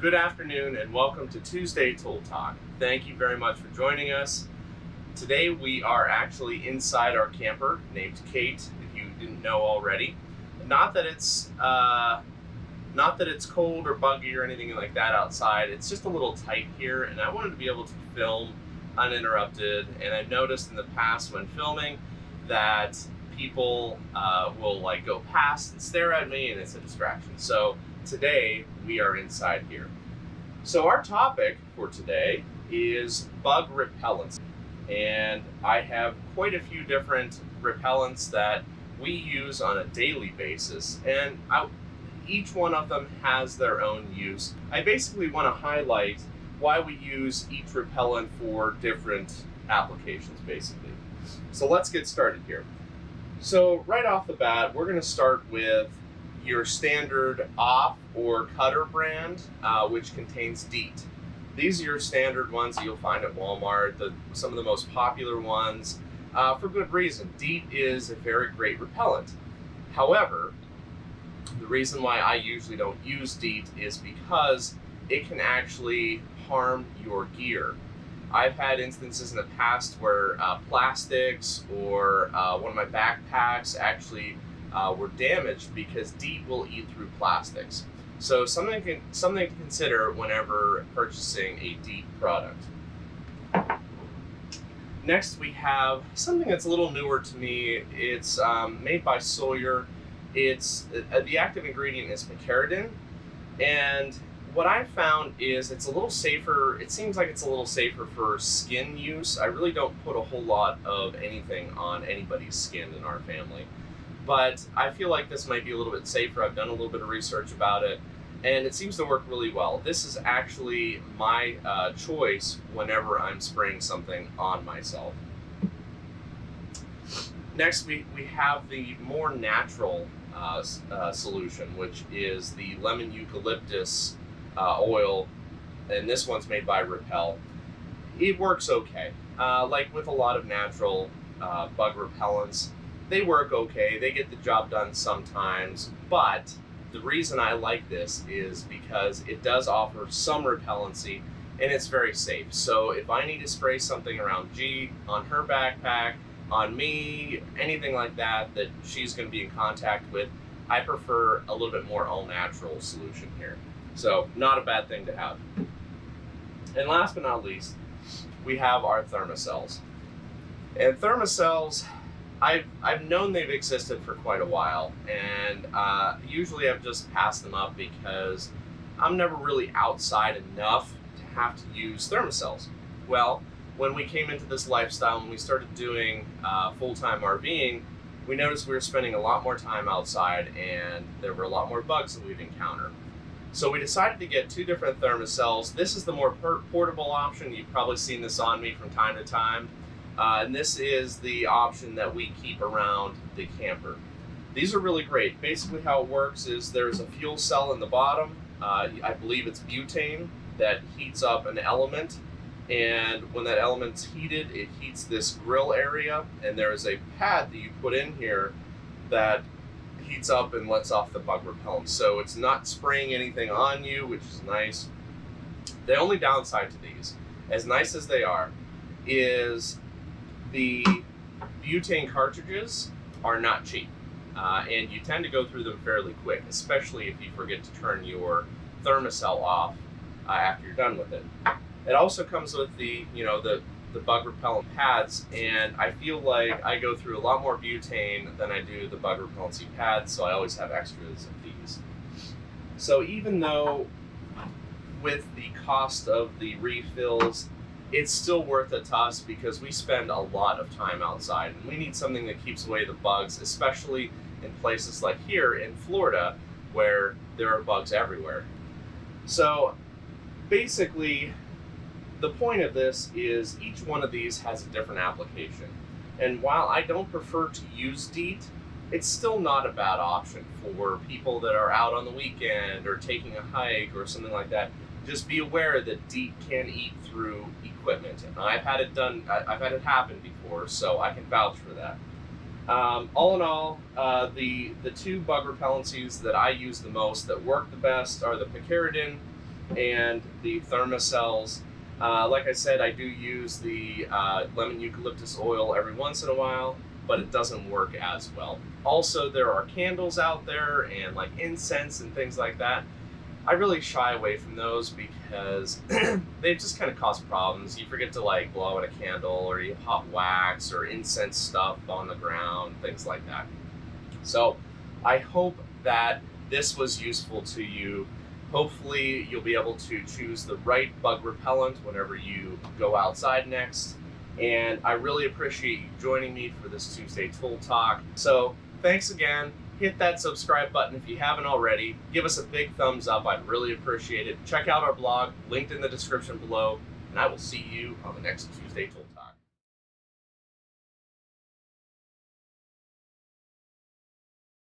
Good afternoon and welcome to Tuesday Tool Talk. Thank you very much for joining us. Today we are actually inside our camper named Kate, if you didn't know already. Not that it's cold or buggy or anything like that outside. It's just a little tight here, and I wanted to be able to film uninterrupted. And I've noticed in the past when filming that people will go past and stare at me, and it's a distraction. So today we are inside here. So our topic for today is bug repellents, and I have quite a few different repellents that we use on a daily basis, and each one of them has their own use. I basically want to highlight why we use each repellent for different applications basically. So let's get started here. So right off the bat, we're going to start with your standard off or cutter brand, which contains Deet. These are your standard ones that you'll find at Walmart, some of the most popular ones, for good reason. Deet is a very great repellent. However, the reason why I usually don't use Deet is because it can actually harm your gear. I've had instances in the past where plastics or one of my backpacks actually were damaged because Deet will eat through plastics. So something to consider whenever purchasing a Deet product. Next we have something that's a little newer to me. It's made by Sawyer. The active ingredient is picaridin, and what I found is it's a little safer. It seems like it's a little safer for skin use. I really don't put a whole lot of anything on anybody's skin in our family, but I feel like this might be a little bit safer. I've done a little bit of research about it, and it seems to work really well. This is actually my choice whenever I'm spraying something on myself. Next, we have the more natural solution, which is the lemon eucalyptus oil, and this one's made by Repel. It works okay. Like with a lot of natural bug repellents, they work okay. They get the job done sometimes, but the reason I like this is because it does offer some repellency, and it's very safe. So if I need to spray something around G, on her backpack, on me, anything like that that she's going to be in contact with, I prefer a little bit more all-natural solution here. So not a bad thing to have. And last but not least, we have our thermocells. And thermocells, I've known they've existed for quite a while, and usually I've just passed them up because I'm never really outside enough to have to use thermocells. Well, when we came into this lifestyle and we started doing full-time RVing, we noticed we were spending a lot more time outside, and there were a lot more bugs that we'd encounter. So we decided to get two different thermocells. This is the more portable option. You've probably seen this on me from time to time. And this is the option that we keep around the camper. These are really great. Basically how it works is there's a fuel cell in the bottom. I believe it's butane that heats up an element. And when that element's heated, it heats this grill area, and there's a pad that you put in here that heats up and lets off the bug repellent. So it's not spraying anything on you, which is nice. The only downside to these, as nice as they are, is the butane cartridges are not cheap. And you tend to go through them fairly quick, especially if you forget to turn your thermocell off after you're done with it. It also comes with the bug repellent pads, and I feel like I go through a lot more butane than I do the bug repellency pads, so I always have extras of these. So even though with the cost of the refills, it's still worth it to us because we spend a lot of time outside, and we need something that keeps away the bugs, especially in places like here in Florida where there are bugs everywhere. So basically, the point of this is each one of these has a different application. And while I don't prefer to use Deet, it's still not a bad option for people that are out on the weekend or taking a hike or something like that. Just be aware that Deet can eat through equipment. And I've had it happen before, so I can vouch for that. All in all, the two bug repellencies that I use the most that work the best are the picaridin and the thermocells. Like I said, I do use the lemon eucalyptus oil every once in a while, but it doesn't work as well. Also, there are candles out there and like incense and things like that. I really shy away from those because they just kind of cause problems. You forget to like blow out a candle, or you have hot wax or incense stuff on the ground, things like that. So I hope that this was useful to you. Hopefully you'll be able to choose the right bug repellent whenever you go outside next. And I really appreciate you joining me for this Tuesday Tool Talk. So thanks again. Hit that subscribe button if you haven't already. Give us a big thumbs up. I'd really appreciate it. Check out our blog, linked in the description below, and I will see you on the next Tuesday Tool Talk.